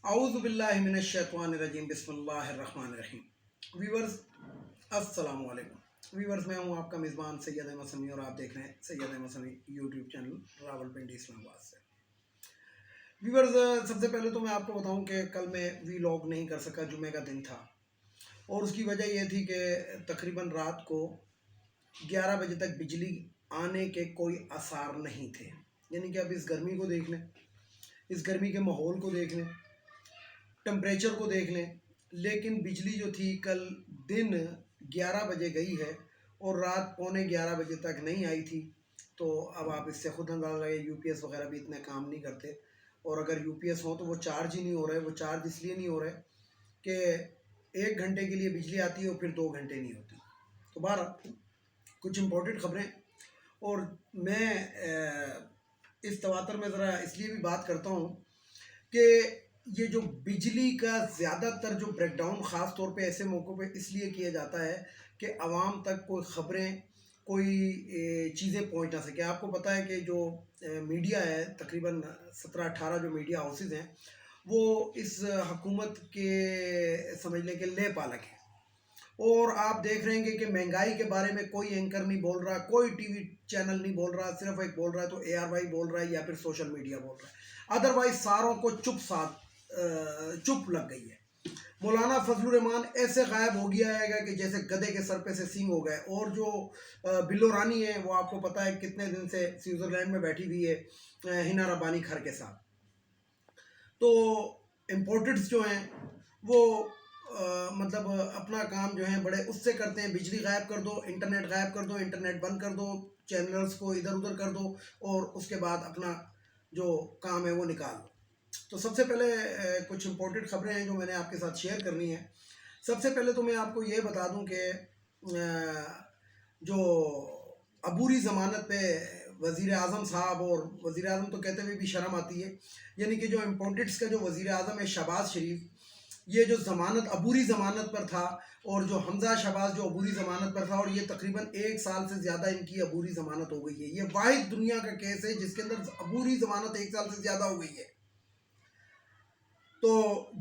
औज़ु बिल्लाहि मिनश शैतानिर रजीम बिस्मिल्लाहिर रहमानिर रहीम। व्यूअर्स अस्सलामु अलैकुम। व्यूअर्स मैं हूं आपका मेज़बान सैयद अहमद समी और आप देख रहे हैं सैयद अहमद समी यूट्यूब चैनल रावलपिंडी इस्लामाबाद से। व्यूअर्स सबसे पहले तो मैं आपको बताऊं कि कल मैं वीलॉग नहीं कर सका, जुमे का दिन था और उसकी वजह यह थी कि तकरीबन रात को 11 बजे तक बिजली आने के कोई आसार नहीं थे। यानी कि अब इस गर्मी को देख लें, इस गर्मी के माहौल को देख लें, टेम्परेचर को देख लें, लेकिन बिजली जो थी कल दिन 11 बजे गई है और रात पौने 11 बजे तक नहीं आई थी। तो अब आप इससे खुद अंदाज़ा लगाइए, यूपीएस वगैरह भी इतने काम नहीं करते और अगर यूपीएस हो तो वो चार्ज ही नहीं हो रहे। वो चार्ज इसलिए नहीं हो रहे कि 1 घंटे के लिए बिजली आती है और फिर 2 घंटे नहीं होती। तो बहरहाल कुछ इम्पोर्टेंट खबरें, और मैं इस तवातर में ज़रा इसलिए भी बात करता हूँ कि ये जो बिजली का ज़्यादातर जो ब्रेकडाउन ख़ास तौर पे ऐसे मौक़ों पे इसलिए किया जाता है कि आवाम तक कोई ख़बरें, कोई चीज़ें पहुँच ना सके। आपको पता है कि जो मीडिया है, तकरीबन 17-18 जो मीडिया हाउसेस हैं, वो इस हुकूमत के समझ लें कि ले पालक हैं। और आप देख रहे हैं कि महंगाई के बारे में कोई एंकर नहीं बोल रहा, कोई टीवी चैनल नहीं बोल रहा, सिर्फ एक बोल रहा है तो ARY बोल रहा है या फिर सोशल मीडिया बोल रहा है। अदरवाइज सारों को चुप लग गई है। मौलाना फजलुर रहमान ऐसे गायब हो गया है कि जैसे गधे के सर पे से सींग हो गए। और जो बिल्लो रानी है वो आपको पता है कितने दिन से स्विट्ज़रलैंड में बैठी हुई है हिना रब्बानी खर के साथ। तो इम्पोर्टेड्स जो हैं वो मतलब अपना काम जो है बड़े उससे करते हैं। बिजली गायब कर दो, इंटरनेट गायब कर दो, इंटरनेट बंद कर दो, चैनल्स को इधर उधर कर दो और उसके बाद अपना जो काम है वो निकाल दो। तो सबसे पहले कुछ इम्पोर्टेंट खबरें हैं जो मैंने आपके साथ शेयर करनी है। सबसे पहले तो मैं आपको ये बता दूं कि जो अबूरी ज़मानत पे वज़ीर आज़म साहब, और वज़ीर आज़म तो कहते हुए भी शर्म आती है, यानी कि जो इम्पोर्टेंट्स का जो वज़ीर आज़म है शहबाज शरीफ, ये जो ज़मानत अबूरी ज़मानत पर था, और जो हमज़ा शहबाज जो अबूरी ज़मानत पर था, और ये तकरीबन 1 साल से ज़्यादा इनकी अबूरी ज़मानत हो गई है। ये वाहिद दुनिया का केस है जिसके अंदर अबूरी ज़मानत 1 साल से ज़्यादा हो गई है। तो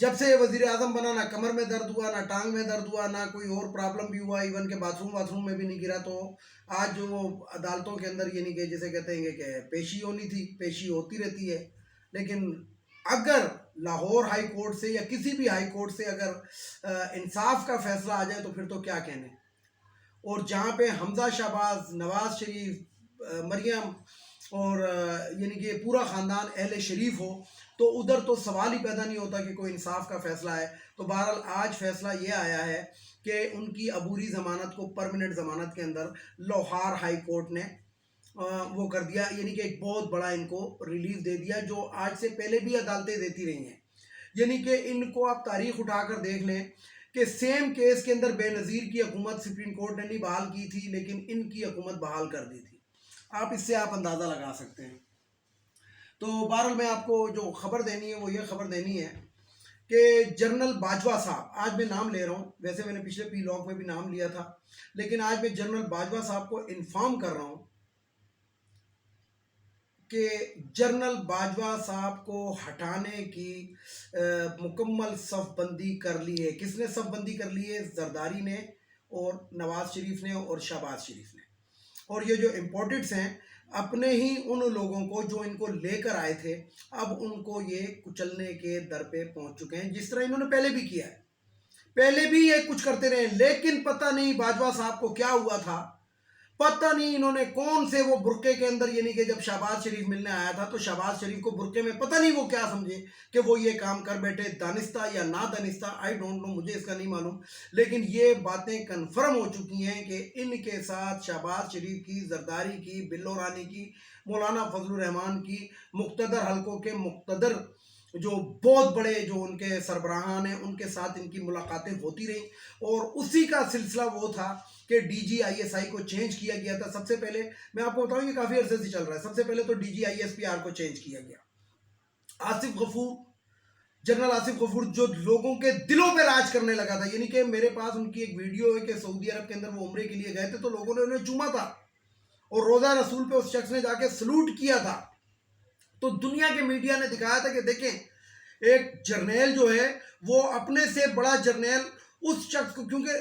जब से वज़ीर आज़म बना, ना कमर में दर्द हुआ, ना टांग में दर्द हुआ, ना कोई और प्रॉब्लम भी हुआ, इवन के बाथरूम में भी नहीं गिरा। तो आज जो वो अदालतों के अंदर यानी कि जिसे कहते हैं कि पेशी होनी थी, पेशी होती रहती है। लेकिन अगर लाहौर हाई कोर्ट से या किसी भी हाई कोर्ट से अगर इंसाफ का फैसला आ जाए तो फिर तो क्या कहने। और जहाँ पे हमज़ा शहबाज, नवाज़ शरीफ, मरियम और यानी कि पूरा ख़ानदान अहले शरीफ हो, तो उधर तो सवाल ही पैदा नहीं होता कि कोई इंसाफ का फ़ैसला है। तो बहरहाल आज फ़ैसला ये आया है कि उनकी अबूरी ज़मानत को परमानेंट ज़मानत के अंदर लाहौर हाई कोर्ट ने वो कर दिया, यानी कि एक बहुत बड़ा इनको रिलीफ दे दिया, जो आज से पहले भी अदालतें देती रही हैं। यानी कि इनको आप तारीख उठाकर देख लें कि सेम केस के अंदर बेनज़ीर की हुकूमत सुप्रीम कोर्ट ने नहीं बहाल की थी, लेकिन इनकी हुकूमत बहाल कर दी थी। आप इससे आप अंदाज़ा लगा सकते हैं। तो बहरहाल मैं आपको जो खबर देनी है वो ये खबर देनी है कि जनरल बाजवा साहब, आज मैं नाम ले रहा हूँ, वैसे मैंने पिछले व्लॉग में भी नाम लिया था, लेकिन आज मैं जनरल बाजवा साहब को इन्फॉर्म कर रहा हूँ कि जनरल बाजवा साहब को हटाने की मुकम्मल सफ़बंदी कर ली है। किसने सफ़बंदी कर ली है? जरदारी ने और नवाज़ शरीफ ने और शहबाज शरीफ ने। और ये जो इम्पोर्टेड्स हैं अपने ही उन लोगों को जो इनको लेकर आए थे, अब उनको ये कुचलने के दर पे पहुंच चुके हैं, जिस तरह इन्होंने पहले भी किया है। पहले भी ये कुछ करते रहे, लेकिन पता नहीं बाजवा साहब को क्या हुआ था, पता नहीं इन्होंने कौन से वो बुरके के अंदर, यानी कि जब शहबाज शरीफ मिलने आया था तो शहबाज शरीफ को बुरके में पता नहीं वो क्या समझे कि वो ये काम कर बैठे, दानिस्ता या ना दानिस्ता, आई डोंट नो, मुझे इसका नहीं मालूम। लेकिन ये बातें कन्फर्म हो चुकी हैं कि इनके साथ शहबाज शरीफ की, जरदारी की, बिल्लो रानी की, मौलाना फजलुर रहमान की, मुक्तदर हलकों के मुक्तदर जो बहुत बड़े जो उनके सरबराहान हैं उनके साथ इनकी मुलाकातें होती रही। और उसी का सिलसिला वो था कि DGISI को चेंज किया गया था। सबसे पहले मैं आपको बताऊं, ये काफ़ी अरसे से चल रहा है। सबसे पहले तो DGISPR को चेंज किया गया। आसिफ गफूर, जनरल आसिफ गफूर जो लोगों के दिलों पे राज करने लगा था, यानी कि मेरे पास उनकी एक वीडियो है कि सऊदी अरब के अंदर वो उम्रे के लिए गए थे तो लोगों ने उन्हें चूमा था और रोज़ा रसूल पे उस शख्स ने जाके सलूट किया था। तो दुनिया के मीडिया ने दिखाया था कि देखें एक जर्नैल जो है वो अपने से बड़ा जर्नैल उस शख्स को, क्योंकि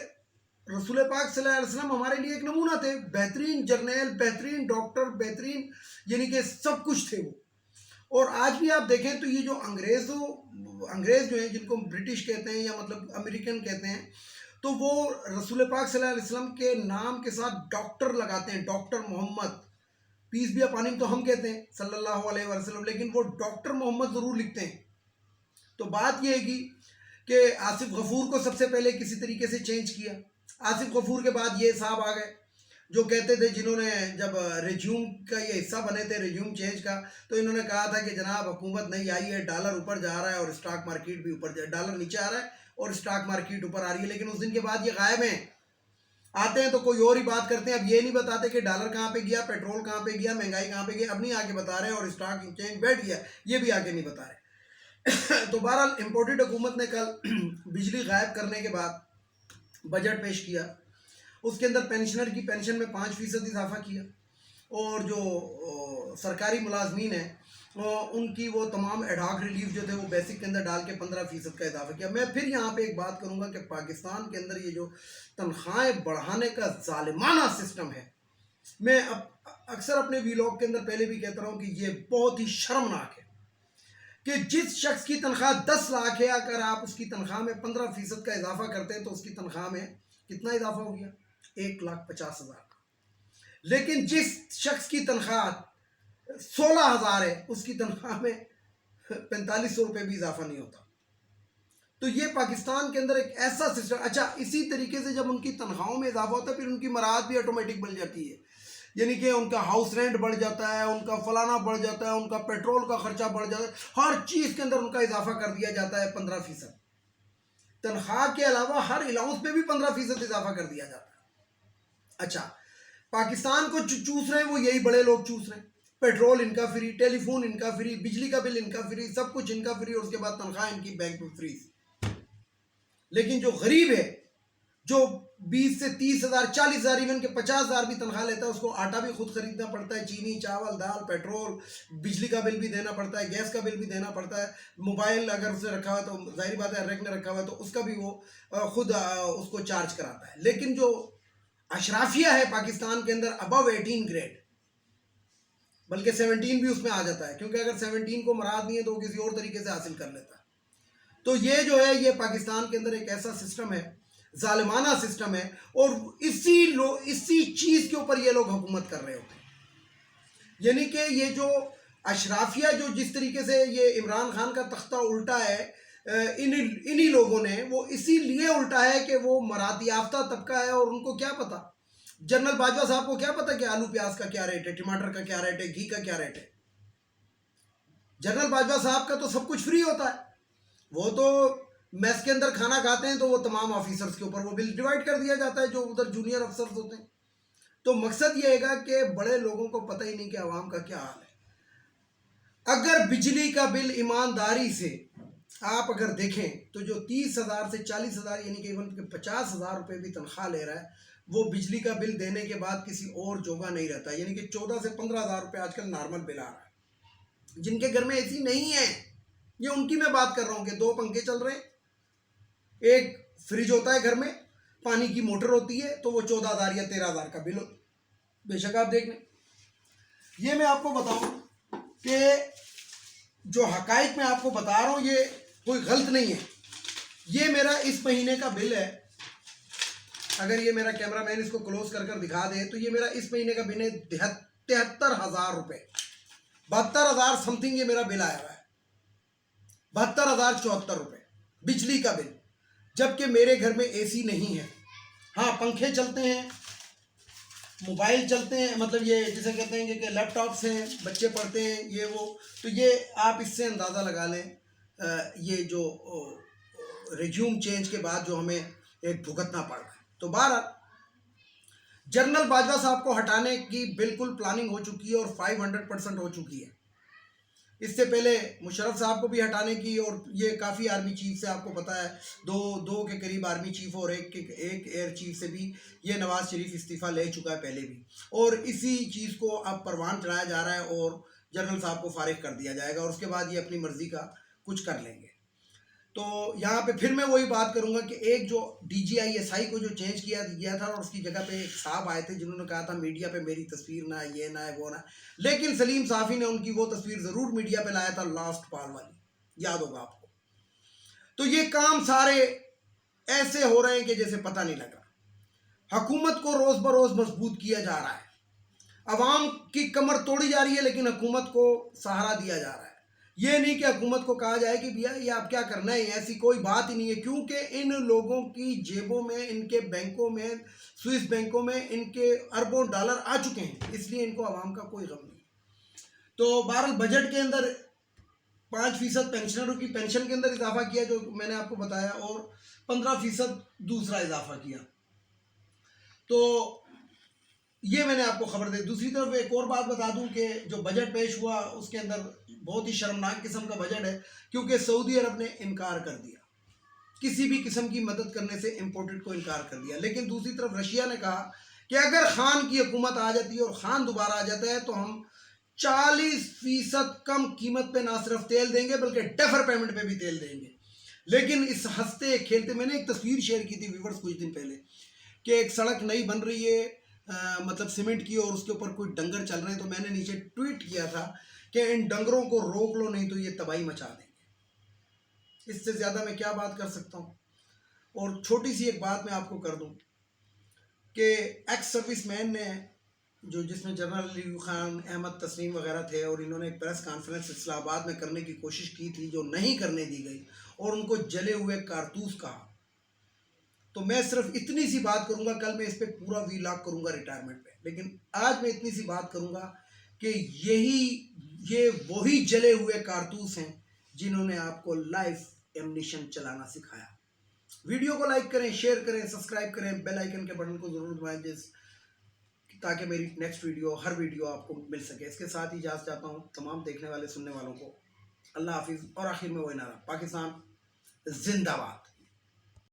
रसूल पाक सल्लल्लाहु अलैहि वसल्लम हमारे लिए एक नमूना थे, बेहतरीन जर्नैल, बेहतरीन डॉक्टर, बेहतरीन यानी कि सब कुछ थे वो। और आज भी आप देखें तो ये जो अंग्रेज़ जो हैं, जिनको ब्रिटिश कहते हैं या मतलब अमेरिकन कहते हैं, तो वो रसूल पाक सल्लल्लाहु अलैहि वसल्लम के नाम के साथ डॉक्टर लगाते हैं, doctor Mohammed, peace be upon him तो हम कहते हैं सल्लल्लाहु अलैहि वसल्लम, लेकिन वो डॉक्टर मोहम्मद ज़रूर लिखते हैं। तो बात यह है कि आसिफ गफूर को सबसे पहले किसी तरीके से चेंज किया। आसिफ गफूर के बाद ये साहब आ गए जो कहते थे, जिन्होंने जब रिज्यूम का ये हिस्सा बने थे रिज्यूम चेंज का, तो इन्होंने कहा था कि जनाब हुकूमत नहीं आई है, डॉलर ऊपर जा रहा है और स्टॉक मार्केट भी ऊपर, डॉलर नीचे आ रहा है और स्टॉक मार्केट ऊपर आ रही है। लेकिन उस दिन के बाद ये गायब हैं, आते हैं तो कोई और ही बात करते हैं। अब ये नहीं बताते कि डॉलर कहाँ पे गया, पेट्रोल कहाँ पे गया, महंगाई कहाँ पे गई, अब नहीं आके बता रहे, और स्टॉक एक्सचेंज बैठ गया, ये भी आके नहीं बता रहे। तो बहरहाल इम्पोर्टेड हुकूमत ने कल बिजली गायब करने के बाद बजट पेश किया। उसके अंदर पेंशनर की पेंशन में 5% इजाफा किया, और जो सरकारी मुलाजमीन हैं उनकी वो तमाम एडहॉक रिलीफ जो थे वो बेसिक के अंदर डाल के 15% का इजाफा किया। मैं फिर यहाँ पे एक बात करूँगा कि पाकिस्तान के अंदर ये जो तनख्वाहें बढ़ाने का जालिमाना सिस्टम है, मैं अक्सर अपने वीलॉग के अंदर पहले भी कहता रहा हूँ कि ये बहुत ही शर्मनाक है कि जिस शख्स की तनख्वाह 10 लाख है, अगर आप उसकी तनख्वाह में 15% का इजाफा करते हैं तो उसकी तनख्वाह में कितना इजाफा हो गया, 1,50,000 का। लेकिन जिस शख्स की तनख्वाह 16,000 है उसकी तनख्वाह में 4500 रुपये भी इजाफा नहीं होता। तो ये पाकिस्तान के अंदर एक ऐसा सिस्टम। अच्छा, इसी तरीके से जब उनकी तनख्वाहों में इजाफा होता है फिर उनकी मराद भी ऑटोमेटिक बढ़ जाती है, यानी कि उनका हाउस रेंट बढ़ जाता है, उनका फलाना बढ़ जाता है, उनका पेट्रोल का खर्चा बढ़ जाता है, हर चीज़ के अंदर उनका इजाफा कर दिया जाता है 15%। तनख्वाह के अलावा हर अलाउंस पे भी 15% इजाफा कर दिया जाता है। अच्छा, पाकिस्तान को चूस रहे हैं वो यही बड़े लोग चूस रहे हैं, पेट्रोल इनका फ्री, टेलीफोन इनका फ्री, बिजली का बिल इनका फ्री, सब कुछ इनका फ्री, और उसके बाद तनख्वाह इनकी बैंक में फ्रीज। लेकिन जो गरीब है, जो 20 से 30,000, 40,000, इवन के 50,000 भी तनख्वाह लेता है, उसको आटा भी खुद खरीदना पड़ता है, चीनी, चावल, दाल, पेट्रोल, बिजली का बिल भी देना पड़ता है, गैस का बिल भी देना पड़ता है, मोबाइल अगर उसने रखा हुआ तो जाहिर बात है रेक ने रखा हुआ है तो उसका भी वो खुद उसको चार्ज कराता है। लेकिन जो अशराफिया है पाकिस्तान के अंदर अबव 18 ग्रेड, बल्कि 17 भी उसमें आ जाता है, क्योंकि अगर 17 को मराद नहीं है तो वो किसी और तरीके से हासिल कर लेता है। तो ये जो है ये पाकिस्तान के अंदर एक ऐसा सिस्टम है, जालिमाना सिस्टम है, और इसी चीज़ के ऊपर ये लोग हुकूमत कर रहे होते हैं। यानी कि ये जो अशराफिया जो जिस तरीके से ये इमरान खान का तख्ता उल्टा है, इन्हीं लोगों ने वो इसीलिए उल्टा है कि वो मराती याफ्ता तबका है, और उनको क्या पता, जनरल बाजवा साहब को क्या पता कि आलू प्याज का क्या रेट है, टमाटर का क्या रेट है, घी का क्या रेट है। जनरल बाजवा साहब का तो सब कुछ फ्री होता है, वो तो मेस के अंदर खाना खाते हैं तो वो तमाम ऑफिसर्स के ऊपर वो बिल डिवाइड कर दिया जाता है जो उधर जूनियर अफसर्स होते हैं। तो मकसद ये है कि बड़े लोगों को पता ही नहीं कि आवाम का क्या हाल है। अगर बिजली का बिल ईमानदारी से आप अगर देखें तो जो 30,000 से 40,000 यानी कि इवन 50,000 रुपये भी तनख्वाह ले रहा है, वो बिजली का बिल देने के बाद किसी और जोगा नहीं रहता, यानी कि 14 से 15,000 रुपये आजकल नॉर्मल बिल आ रहा है। जिनके घर में एसी नहीं है, ये उनकी मैं बात कर रहा हूँ कि 2 पंखे चल रहे हैं, एक फ्रिज होता है घर में, पानी की मोटर होती है, तो वो 14,000 या 13,000 का बिल होता है। बेशक आप देख लें, ये मैं आपको बताऊं कि जो हकाइक मैं आपको बता रहा हूँ ये कोई गलत नहीं है। ये मेरा इस महीने का बिल है, अगर ये मेरा कैमरामैन इसको क्लोज कर दिखा दे तो ये मेरा इस महीने का बिल है 73,000 रुपये, 72,000 समथिंग ये मेरा बिल आया हुआ है, 72,074 रुपये बिजली का बिल, जबकि मेरे घर में एसी नहीं है। हाँ, पंखे चलते हैं, मोबाइल चलते हैं, मतलब ये जिसे कहते हैं कि लैपटॉप्स हैं, बच्चे पढ़ते हैं, ये वो, तो ये आप इससे अंदाज़ा लगा लें ये जो रिज्यूम चेंज के बाद जो हमें एक भुगतना पड़ रहा है। तो बहरहाल जनरल बाजवा साहब को हटाने की बिल्कुल प्लानिंग हो चुकी है और 500% हो चुकी है। इससे पहले मुशर्रफ साहब को भी हटाने की, और ये काफ़ी आर्मी चीफ से आपको पता है, दो के करीब आर्मी चीफ और एक एयर चीफ से भी ये नवाज शरीफ इस्तीफ़ा ले चुका है पहले भी, और इसी चीज़ को अब परवान चढ़ाया जा रहा है और जनरल साहब को फारिग कर दिया जाएगा, और उसके बाद ये अपनी मर्ज़ी का कुछ कर लेंगे। तो यहाँ पे फिर मैं वही बात करूंगा कि एक जो DGI SI को जो चेंज किया गया था और उसकी जगह पे एक साहब आए थे जिन्होंने कहा था मीडिया पे मेरी तस्वीर ना है, ये ना है, वो ना है, लेकिन सलीम साफ़ी ने उनकी वो तस्वीर ज़रूर मीडिया पे लाया था, लास्ट पाल वाली, याद होगा आपको। तो ये काम सारे ऐसे हो रहे हैं कि जैसे पता नहीं लग रहा। हुकूमत को रोज़ बरोज़ मजबूत किया जा रहा है, अवाम की कमर तोड़ी जा रही है, लेकिन हुकूमत को सहारा दिया जा रहा है। ये नहीं कि हुकूमत को कहा जाए कि भैया ये आप क्या करना है, ऐसी कोई बात ही नहीं है, क्योंकि इन लोगों की जेबों में, इनके बैंकों में, स्विस बैंकों में इनके अरबों डॉलर आ चुके हैं, इसलिए इनको अवाम का कोई गम नहीं। तो बहरहाल बजट के अंदर 5% पेंशनरों की पेंशन के अंदर इजाफा किया जो मैंने आपको बताया, और 15% दूसरा इजाफा किया। तो ये मैंने आपको खबर दी। दूसरी तरफ एक और बात बता दूं कि जो बजट पेश हुआ उसके अंदर बहुत ही शर्मनाक किस्म का बजट है, क्योंकि सऊदी अरब ने इनकार कर दिया, किसी भी किस्म की मदद करने से इम्पोर्टेड को इनकार कर दिया। लेकिन दूसरी तरफ रशिया ने कहा कि अगर खान की हुकूमत आ जाती है और खान दोबारा आ जाता है तो हम 40% कम कीमत पे ना सिर्फ तेल देंगे बल्कि डेफर पेमेंट पे भी तेल देंगे। लेकिन इस हंसते खेलते, मैंने एक तस्वीर शेयर की थी व्यूअर्स कुछ दिन पहले कि एक सड़क नई बन रही है, मतलब सीमेंट की, और उसके ऊपर कोई डंगर चल रहे हैं, तो मैंने नीचे ट्वीट किया था कि इन डंगरों को रोक लो नहीं तो ये तबाही मचा देंगे। इससे ज़्यादा मैं क्या बात कर सकता हूँ। और छोटी सी एक बात मैं आपको कर दूँ कि एक्स सर्विस मैन ने जो, जिसमें जनरल अली खान, अहमद तस्लीम वगैरह थे, और इन्होंने एक प्रेस कॉन्फ्रेंस इस्लामाबाद में करने की कोशिश की थी जो नहीं करने दी गई, और उनको जले हुए कारतूस कहा। तो मैं सिर्फ इतनी सी बात करूंगा, कल मैं इस पर पूरा वीलॉग करूंगा रिटायरमेंट पे, लेकिन आज मैं इतनी सी बात करूंगा कि ये वही जले हुए कारतूस हैं जिन्होंने आपको लाइफ एम्निशन चलाना सिखाया। वीडियो को लाइक करें, शेयर करें, सब्सक्राइब करें, बेल आइकन के बटन को जरूर दबाएं ताकि मेरी नेक्स्ट वीडियो, हर वीडियो आपको मिल सके। इसके साथ ही इजाज़त चाहता हूँ तमाम देखने वाले सुनने वालों को। अल्लाह हाफिज़। और आखिर में वही नारा, पाकिस्तान जिंदाबाद।